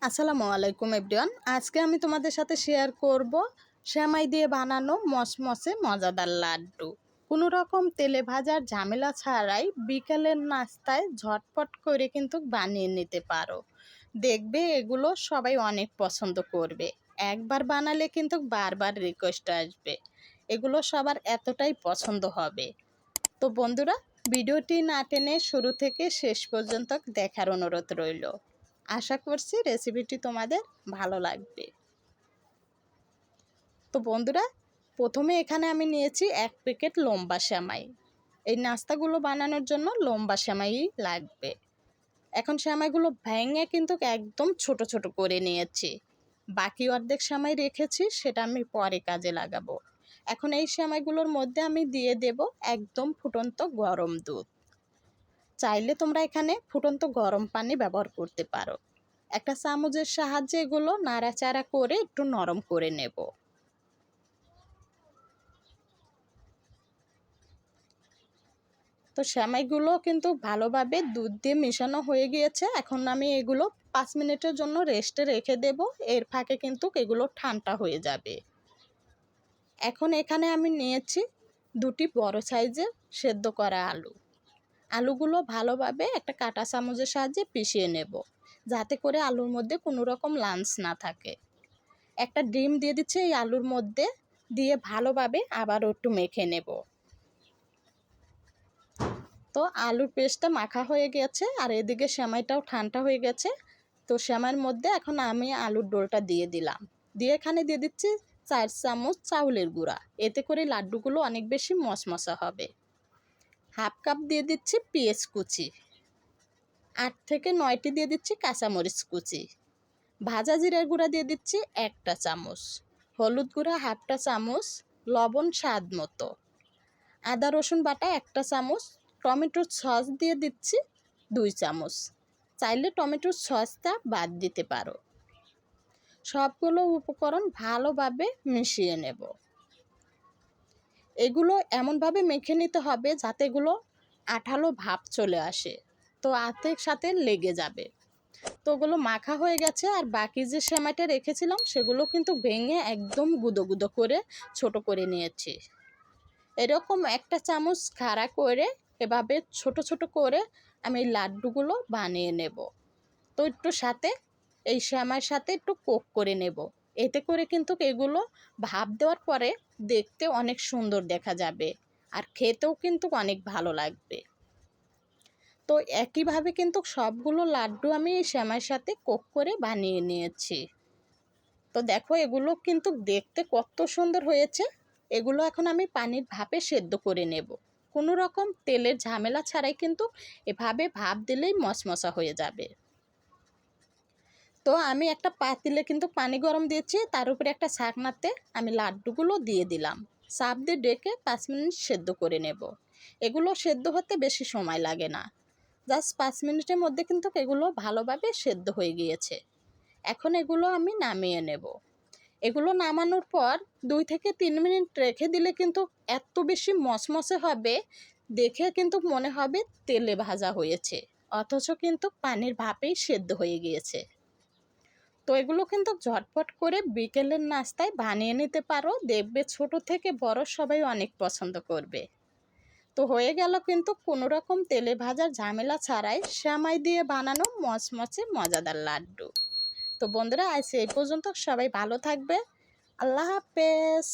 আসসালামু আলাইকুম এভরিওয়ান। আজকে আমি তোমাদের সাথে শেয়ার করব সেমাই দিয়ে বানানো মচমচে মজাদার লাড্ডু। কোনো রকম তেলে ভাজার ঝামেলা ছাড়াই বিকেলের নাস্তায় ঝটপট করে কিন্তু বানিয়ে নিতে পারো। দেখবে এগুলো সবাই অনেক পছন্দ করবে। একবার বানালে কিন্তু বারবার রিকোয়েস্ট আসবে। এগুলো সবার এতটাই পছন্দ হবে। তো বন্ধুরা, ভিডিওটি না টেনে শুরু থেকে শেষ পর্যন্ত দেখার অনুরোধ রইল। আশা করছি রেসিপিটি তোমাদের ভালো লাগবে। তো বন্ধুরা, প্রথমে এখানে আমি নিয়েছি 1 প্যাকেট লম্বা সেমাই। এই নাস্তাগুলো বানানোর জন্য লম্বা সেমাই লাগবে। এখন সেমাইগুলো ভেঙে কিন্তু একদম ছোট ছোট করে নিয়েছি। বাকি অর্ধেক সেমাই রেখেছি, সেটা আমি পরে কাজে লাগাবো। এখন এই সেমাইগুলোর মধ্যে আমি দিয়ে দেব একদম ফুটন্ত গরম দুধ। চাইলে তোমরা এখানে ফুটন্ত গরম পানি ব্যবহার করতে পারো। একটা চামচের সাহায্যে এগুলো নাড়াচাড়া করে একটু নরম করে নেব। তো সেমাইগুলো কিন্তু ভালোভাবে দুধ দিয়ে মেশানো হয়ে গিয়েছে। এখন আমি এগুলো 5 মিনিটের জন্য রেস্টে রেখে দেব। এর ফাঁকে কিন্তু এগুলো ঠান্ডা হয়ে যাবে। এখন এখানে আমি নিয়েছি 2টি বড় সাইজের সেদ্ধ করা আলু। আলুগুলো ভালোভাবে একটা কাঁটা চামচের সাহায্যে পিষিয়ে নেব, যাতে করে আলুর মধ্যে কোনো রকম লাঞ্চ না থাকে। একটা ডিম দিয়ে দিচ্ছি এই আলুর মধ্যে, দিয়ে ভালোভাবে আবার একটু মেখে নেব। তো আলুর পেস্টটা মাখা হয়ে গেছে, আর এদিকে সেমাইটাও ঠান্ডা হয়ে গেছে। তো সেমাইয়ের মধ্যে এখন আমি আলুর ডোলটা দিয়ে দিলাম। দিয়ে এখানে দিয়ে দিচ্ছি 4 চামচ চাউলের গুঁড়া। এতে করে লাড্ডুগুলো অনেক বেশি মচমচা হবে। হাফ কাপ দিয়ে দিচ্ছি পেঁয়াজ কুচি। 8 থেকে 9টি দিয়ে দিচ্ছি কাঁচামরিচ কুচি। ভাজা জিরার গুঁড়া দিয়ে দিচ্ছি 1টা চামচ। হলুদ গুঁড়া 1/2টা চামচ। লবণ স্বাদ মতো। আদা রসুন বাটা 1টা চামচ। টমেটোর সস দিয়ে দিচ্ছি 2 চামচ। চাইলে টমেটোর সসটা বাদ দিতে পারো। সবগুলো উপকরণ ভালোভাবে মিশিয়ে নেব। এগুলো এমনভাবে মেখে নিতে হবে যাতে এগুলো আঠালো ভাব চলে আসে, তো হাতের সাথে লেগে যাবে। তো ওগুলো মাখা হয়ে গেছে, আর বাকি যে সেমাইটা রেখেছিলাম সেগুলো কিন্তু ভেঙে একদম গুঁদো গুঁদো করে ছোট করে নিয়েছি। এরকম একটা চামচ খাড়া করে এভাবে ছোট ছোট করে আমি লাড্ডুগুলো বানিয়ে নেব। তো একটু সাথে এই সেমাইয়ের সাথে একটু কোক করে নেব। এতে করে কিন্তু এগুলো ভাপ দেওয়ার পরে দেখতে অনেক সুন্দর দেখা যাবে, আর খেতেও কিন্তু অনেক ভালো লাগবে। তো একইভাবে কিন্তু সবগুলো লাড্ডু আমি এই সেমাইয়ের সাথে কোক করে বানিয়ে নিয়েছি। তো দেখো এগুলো কিন্তু দেখতে কত সুন্দর হয়েছে। এগুলো এখন আমি পানির ভাপে সেদ্ধ করে নেব। কোনো রকম তেলের ঝামেলা ছাড়াই কিন্তু এভাবে ভাপ দিলেই মচমচা হয়ে যাবে। তো আমি একটা পাতিলে কিন্তু পানি গরম দিয়েছি, তার উপরে একটা ছাকনাতে আমি লাড্ডুগুলো দিয়ে দিলাম। চাপ দিয়ে ডেকে 5 মিনিট সেদ্ধ করে নেব। এগুলো সেদ্ধ হতে বেশি সময় লাগে না, জাস্ট 5 মিনিটের মধ্যে কিন্তু এগুলো ভালোভাবে সেদ্ধ হয়ে গিয়েছে। এখন এগুলো আমি নামিয়ে নেব। এগুলো নামানোর পর 2 থেকে 3 মিনিট রেখে দিলে কিন্তু এত বেশি মচমচে হবে, দেখে কিন্তু মনে হবে তেলে ভাজা হয়েছে, অথচ কিন্তু পানির ভাপেই সেদ্ধ হয়ে গিয়েছে। তো এগুলো কিন্তু ঝটপট করে বিকেলের নাস্তায় বানিয়ে নিতে পারো। দেখবে ছোট থেকে বড় সবাই অনেক পছন্দ করবে। তো হয়ে গেল কিন্তু কোনো রকম তেলে ভাজার ঝামেলা ছাড়াই সেমাই দিয়ে বানানো মচমচে মজাদার লাড্ডু। তো বন্ধুরা, আজ এই পর্যন্ত। সবাই ভালো থাকবে। আল্লাহ হাফেজ।